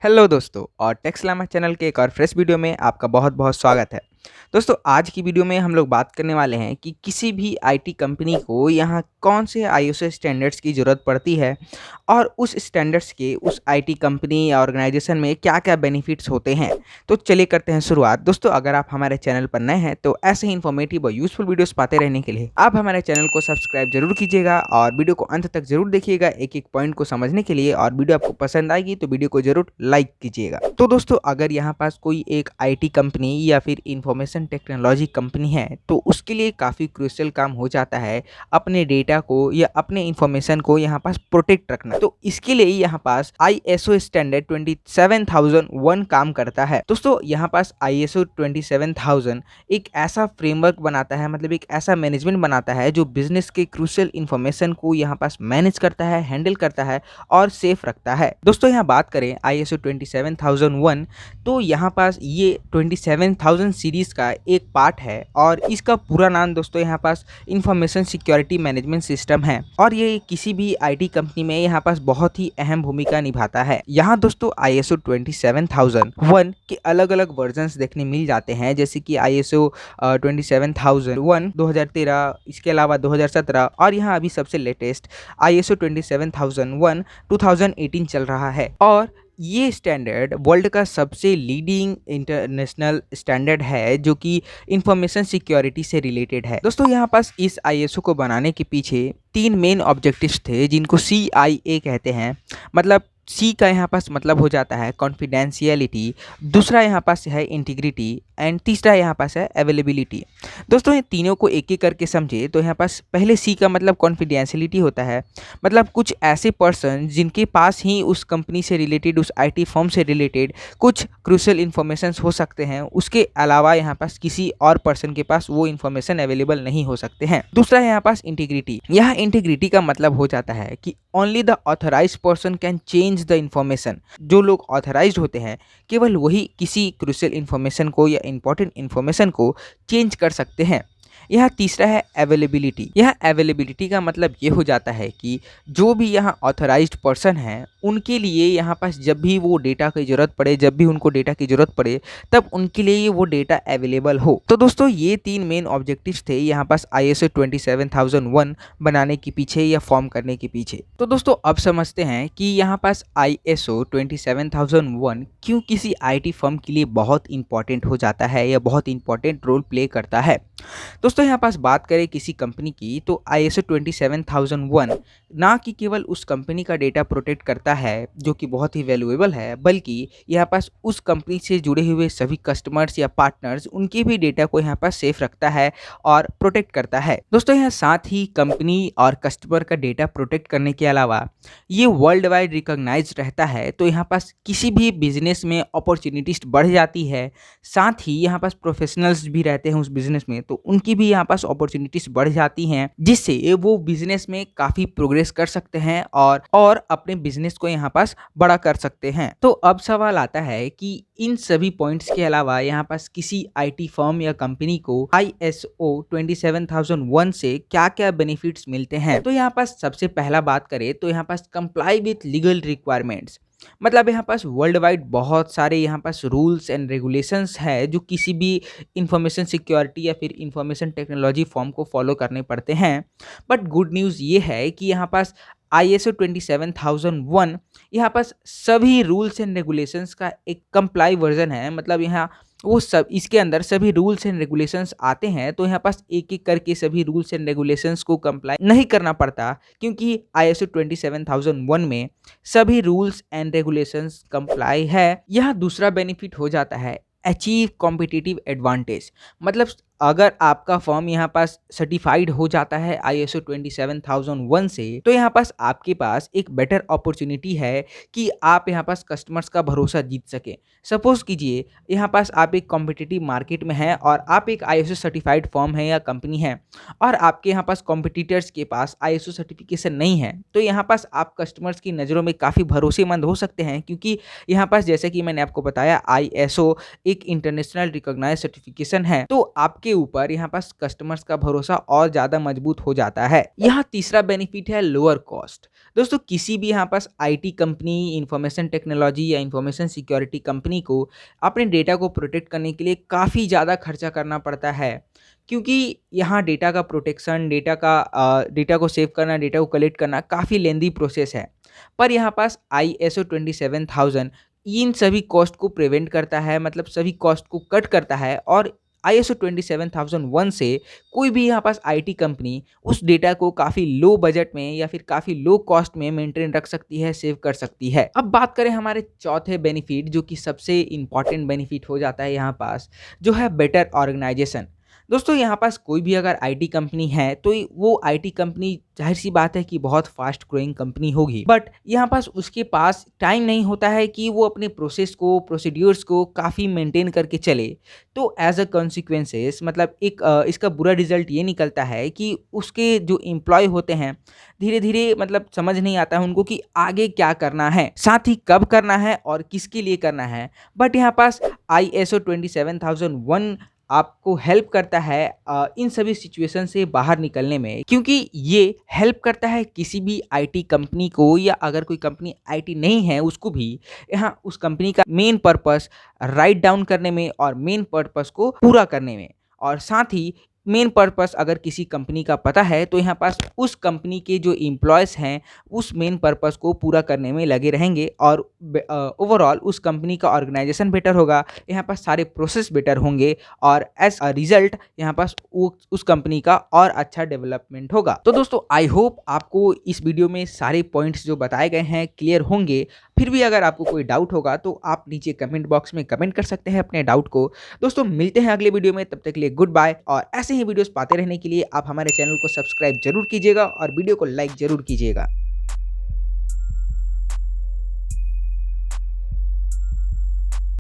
Hello दोस्तों और टेक्सलामा channel के एक और फ्रेश वीडियो में आपका बहुत बहुत स्वागत है। दोस्तों आज की वीडियो में हम लोग बात करने वाले हैं कि किसी भी आईटी कंपनी को यहाँ कौन से आईएसओ स्टैंडर्ड्स की ज़रूरत पड़ती है और उस स्टैंडर्ड्स के उस आईटी कंपनी या ऑर्गेनाइजेशन में क्या क्या बेनिफिट्स होते हैं। तो चलिए करते हैं शुरुआत। दोस्तों अगर आप हमारे चैनल पर नए हैं तो ऐसे ही इन्फॉर्मेटिव और यूजफुल वीडियोस पाते रहने के लिए आप हमारे चैनल को सब्सक्राइब जरूर कीजिएगा और वीडियो को अंत तक जरूर देखिएगा एक एक पॉइंट को समझने के लिए। और वीडियो आपको पसंद आएगी तो वीडियो को जरूर लाइक कीजिएगा। तो दोस्तों अगर यहाँ पास कोई एक आईटी कंपनी या फिर इंफॉर्मेशन टेक्नोलॉजी कंपनी है तो उसके लिए काफ़ी क्रूशियल काम हो जाता है अपने डेटा को या अपने इंफॉर्मेशन को यहाँ पास प्रोटेक्ट रखना। तो इसके लिए यहाँ पास आईएसओ स्टैंडर्ड 27001 काम करता है। दोस्तों यहाँ पास आईएसओ 27000 एक ऐसा फ्रेमवर्क बनाता है, मतलब एक ऐसा मैनेजमेंट बनाता है जो बिजनेस के क्रूशियल इंफॉर्मेशन को यहाँ पास मैनेज करता है, हैंडल करता है और सेफ रखता है। दोस्तों यहाँ बात करें आईएसओ 27001 तो यहाँ पास ये 27000 सीरीज का एक पार्ट है और इसका पूरा नाम दोस्तों यहाँ पास इंफॉर्मेशन सिक्योरिटी मैनेजमेंट सिस्टम है और ये किसी भी आईटी कंपनी में यहाँ पास बहुत ही अहम भूमिका निभाता है। यहाँ दोस्तों आईएसओ 27001 के अलग अलग वर्जन्स देखने मिल जाते हैं, जैसे कि आईएसओ 27001 2013, इसके अलावा 2017 और यहाँ अभी सबसे लेटेस्ट आईएसओ 27001 2018 चल रहा है। और ये स्टैंडर्ड वर्ल्ड का सबसे लीडिंग इंटरनेशनल स्टैंडर्ड है जो कि इंफॉर्मेशन सिक्योरिटी से रिलेटेड है। दोस्तों यहाँ पास इस आईएसओ को बनाने के पीछे तीन मेन ऑब्जेक्टिव्स थे जिनको CIA कहते हैं। मतलब सी का यहाँ पास मतलब हो जाता है कॉन्फिडेंशियलिटी, दूसरा यहाँ पास है इंटीग्रिटी एंड तीसरा यहाँ पास है अवेलेबिलिटी। दोस्तों ये तीनों को एक एक करके समझे तो यहाँ पास पहले सी का मतलब कॉन्फिडेंशियलिटी होता है, मतलब कुछ ऐसे पर्सन जिनके पास ही उस कंपनी से रिलेटेड, उस आईटी फर्म से रिलेटेड कुछ क्रूशियल इन्फॉर्मेशन हो सकते हैं, उसके अलावा यहाँ पास किसी और पर्सन के पास वो इन्फॉर्मेशन अवेलेबल नहीं हो सकते हैं। दूसरा है यहाँ पास इंटीग्रिटी। यह इंटीग्रिटी का मतलब हो जाता है कि only the authorise person can change the information. जो लोग ऑथराइज्ड होते हैं केवल वही किसी क्रूशियल इन्फॉर्मेशन को या इंपॉर्टेंट इन्फॉर्मेशन को चेंज कर सकते हैं। यह तीसरा है अवेलेबिलिटी। यह अवेलेबिलिटी का मतलब ये हो जाता है कि जो भी यहाँ ऑथराइज्ड पर्सन है उनके लिए यहाँ पास जब भी वो डेटा की ज़रूरत पड़े, जब भी उनको डेटा की ज़रूरत पड़े तब उनके लिए वो डेटा अवेलेबल हो। तो दोस्तों ये तीन मेन ऑब्जेक्टिव्स थे यहाँ पास आईएसओ 27001 बनाने के पीछे या फॉर्म करने के पीछे। तो दोस्तों अब समझते हैं कि यहाँ पास आईएसओ 27001 क्यों किसी आईटी फर्म के लिए बहुत इंपॉर्टेंट हो जाता है या बहुत इंपॉर्टेंट रोल प्ले करता है। दोस्तों यहाँ पास बात करें किसी कंपनी की तो आईएसओ 27001 ना कि केवल उस कंपनी का डेटा प्रोटेक्ट करता है जो कि बहुत ही वैल्यूएबल है, बल्कि यहाँ पास उस कंपनी से जुड़े हुए सभी कस्टमर्स या पार्टनर्स उनके भी डेटा को यहाँ पास सेफ रखता है और प्रोटेक्ट करता है। दोस्तों यहाँ साथ ही कंपनी और कस्टमर का डेटा प्रोटेक्ट करने के अलावा ये वर्ल्ड वाइड रिकॉग्नाइज रहता है, तो यहाँ पास किसी भी बिजनेस में अपॉर्चुनिटीज बढ़ जाती है। साथ ही यहाँ पास प्रोफेशनल्स भी रहते हैं उस बिजनेस में, तो उनकी भी यहाँ पास अपॉर्चुनिटीज बढ़ जाती हैं जिससे वो बिजनेस में काफ़ी प्रोग्रेस कर सकते हैं और अपने बिजनेस को यहाँ पास बड़ा कर सकते हैं। तो अब सवाल आता है कि इन सभी पॉइंट्स के अलावा यहाँ पास किसी आईटी फर्म या कंपनी को आईएसओ 27001 से क्या क्या बेनिफिट्स मिलते हैं। तो यहाँ पास सबसे पहला बात करें तो यहाँ पास कंप्लाई विथ लीगल रिक्वायरमेंट्स। मतलब यहाँ पास वर्ल्ड वाइड बहुत सारे यहाँ पास रूल्स एंड रेगुलेशंस है जो किसी भी इंफॉर्मेशन सिक्योरिटी या फिर इंफॉर्मेशन टेक्नोलॉजी फॉर्म को फॉलो करने पड़ते हैं। बट गुड न्यूज़ ये है कि यहाँ पास आईएसओ 27001 यहाँ पास सभी रूल्स एंड रेगुलेशंस का एक कंप्लाई वर्जन है। मतलब यहाँ वो सब इसके अंदर सभी रूल्स एंड रेगुलेशंस आते हैं, तो यहाँ पास एक एक करके सभी रूल्स एंड रेगुलेशंस को कंप्लाई नहीं करना पड़ता क्योंकि आईएसओ 27001 में सभी रूल्स एंड रेगुलेशंस कंप्लाई है। यह दूसरा बेनिफिट हो जाता है अचीव कॉम्पिटिटिव एडवांटेज। मतलब अगर आपका फर्म यहाँ पास सर्टिफाइड हो जाता है आईएसओ 27001 से तो यहाँ पास आपके पास एक बेटर अपॉर्चुनिटी है कि आप यहाँ पास कस्टमर्स का भरोसा जीत सके। सपोज कीजिए यहाँ पास आप एक कॉम्पिटिटिव मार्केट में हैं और आप एक आईएसओ सर्टिफाइड फर्म है या कंपनी है और आपके यहाँ पास कॉम्पिटिटर्स के पास आईएसओ सर्टिफिकेशन नहीं है, तो यहाँ पास आप कस्टमर्स की नज़रों में काफ़ी भरोसेमंद हो सकते हैं क्योंकि यहाँ पास जैसे कि मैंने आपको बताया आईएसओ एक इंटरनेशनल रिकॉग्नाइज सर्टिफिकेशन है। तो आपके आपके ऊपर यहाँ पास कस्टमर्स का भरोसा और ज़्यादा मजबूत हो जाता है। यहाँ तीसरा बेनिफिट है लोअर कॉस्ट। दोस्तों किसी भी यहाँ पास आईटी कंपनी, इंफॉर्मेशन टेक्नोलॉजी या इंफॉर्मेशन सिक्योरिटी कंपनी को अपने डेटा को प्रोटेक्ट करने के लिए काफ़ी ज़्यादा खर्चा करना पड़ता है, क्योंकि यहाँ डेटा का प्रोटेक्शन, डेटा को सेव करना, डेटा को कलेक्ट करना काफ़ी लेंदी प्रोसेस है। पर यहाँ पास ISO 27000 इन सभी कॉस्ट को प्रिवेंट करता है, मतलब सभी कॉस्ट को कट करता है, और ISO 27001 से कोई भी यहाँ पास आईटी कंपनी उस डेटा को काफ़ी लो बजट में या फिर काफ़ी लो कॉस्ट में मेंटेन रख सकती है, सेव कर सकती है। अब बात करें हमारे चौथे बेनिफिट, जो कि सबसे इंपॉर्टेंट बेनिफिट हो जाता है यहाँ पास, जो है बेटर ऑर्गेनाइजेशन। दोस्तों यहाँ पास कोई भी अगर आईटी कंपनी है तो वो आईटी कंपनी जाहिर सी बात है कि बहुत फास्ट ग्रोइंग कंपनी होगी, बट यहाँ पास उसके पास टाइम नहीं होता है कि वो अपने प्रोसेस को, प्रोसीड्यूर्स को काफ़ी मेंटेन करके चले। तो एज अ कॉन्सिक्वेंसेस, मतलब इसका बुरा रिजल्ट ये निकलता है कि उसके जो एम्प्लॉय होते हैं धीरे धीरे, मतलब समझ नहीं आता है उनको कि आगे क्या करना है, साथ ही कब करना है और किसके लिए करना है। बट यहाँ पास ISO 27001 आपको हेल्प करता है इन सभी सिचुएशन से बाहर निकलने में, क्योंकि ये हेल्प करता है किसी भी आईटी कंपनी को, या अगर कोई कंपनी आईटी नहीं है उसको भी, यहाँ उस कंपनी का मेन पर्पस राइट डाउन करने में और मेन पर्पस को पूरा करने में। और साथ ही मेन पर्पस अगर किसी कंपनी का पता है तो यहाँ पास उस कंपनी के जो एम्प्लॉयज़ हैं उस मेन पर्पस को पूरा करने में लगे रहेंगे, और ओवरऑल उस कंपनी का ऑर्गेनाइजेशन बेटर होगा, यहाँ पास सारे प्रोसेस बेटर होंगे, और एज अ रिजल्ट यहाँ पास उस कंपनी का और अच्छा डेवलपमेंट होगा। तो दोस्तों आई होप आपको इस वीडियो में सारे पॉइंट्स जो बताए गए हैं क्लियर होंगे। फिर भी अगर आपको कोई डाउट होगा तो आप नीचे कमेंट बॉक्स में कमेंट कर सकते हैं अपने डाउट को। दोस्तों मिलते हैं अगले वीडियो में, तब तक के लिए गुड बाय, और ऐसे ही वीडियोस पाते रहने के लिए आप हमारे चैनल को सब्सक्राइब जरूर कीजिएगा और वीडियो को लाइक जरूर कीजिएगा।